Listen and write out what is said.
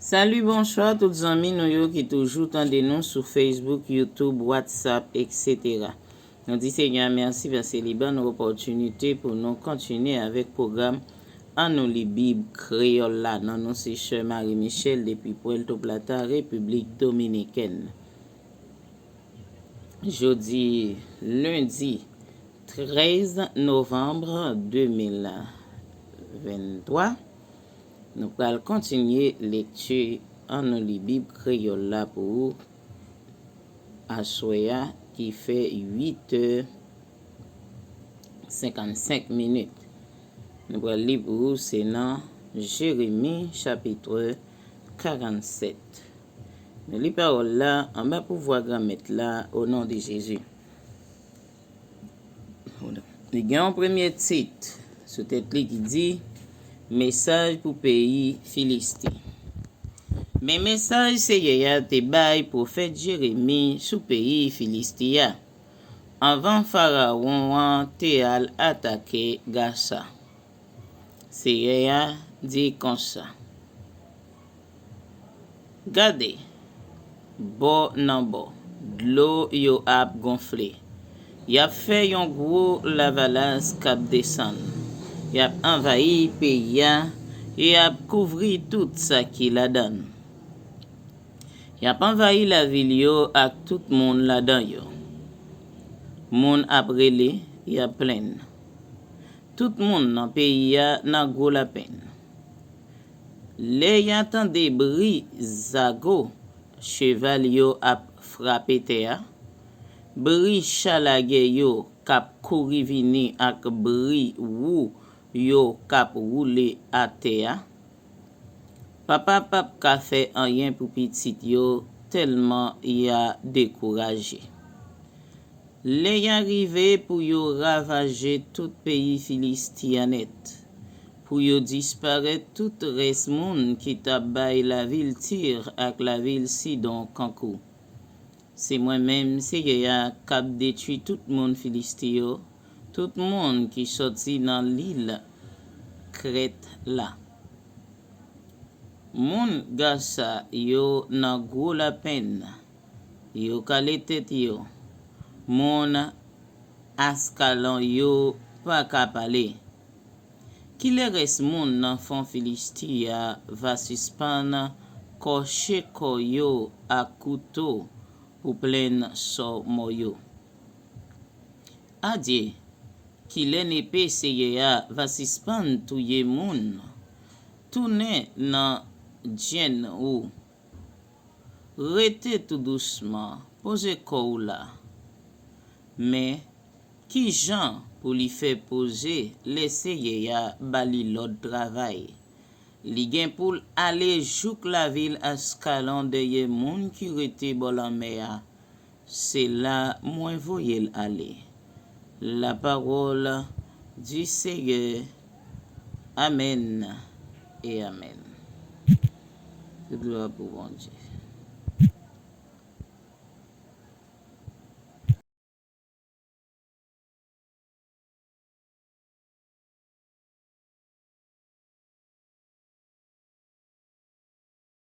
Salut, bonsoir toutes les amis nous qui toujours tendez nous sur Facebook, YouTube, WhatsApp, etc. Nous disons Seigneur merci parce que c'est une bonne opportunité pour nous continuer avec le programme en nous les Bible créole là. Nous c'est Cher Marie-Michel depuis Puerto Plata, République Dominicaine. Jeudi, lundi 13 novembre 2023. Nous allons continuer lecture en la Bible créole là pour Assoya qui fait 8h55. Nous allons lire pour vous c'est dans Jérémie chapitre 47. Nous lisons parole là, on va pouvoir mettre là au nom de Jésus. Il y a un premier titre sur tête qui dit Message pour pays Philistin. Mais message c'est yaya te bay prophète Jérémie sous pays Philistia. Avant Pharaon te al attaquer Gaza. C'est yaya dit comme ça. Gade, bo nan bo, d'eau yo ap gonflé. Y a fait yon gros lavalas kap descend. Y a envahi pays et a couvri tout ça qui la donne. Y a envahi la ville yo ak tout monde la dan yo. Moun ap rele, y a plein. Tout monde dans pays nan gros la peine. Le y entende bri zago, cheval yo ap frappe terre. Bri chalage yo kap kouri vini ak bri wou yo kap roule à terre. Papa pap ka fait rien pour petit yo tellement y a découragé. Les y arrivé pour yo ravager tout pays philistianet. Pour yo disparaître tout reste moun qui tabay la ville Tyr ak la ville Sidon kankou. C'est moi-même c'est y'a kap détruit tout monde philistio, tout monde qui sorti dans l'île Crète là. Moun Gaza yo nan gros la peine. Yo kale tête yo. Moun Askalon yo pa ka pale. Ki le res moun nan fon Filistia va suspendre koche ko yo a couteau pour plein so moyo. Adie, ki len épée seye va suspendre touye moun. Tourne nan djen ou. Rete tout doucement, pose kou la. Mais, qui Jean pour lui faire poser, laisser bali l'autre travail. Li gen pour aller jouk la ville Askalon de ye moun qui rete bolan mea. C'est là moins voyel aller. La parole du Seigneur. Amen et amen. Gloire pour bon Dieu.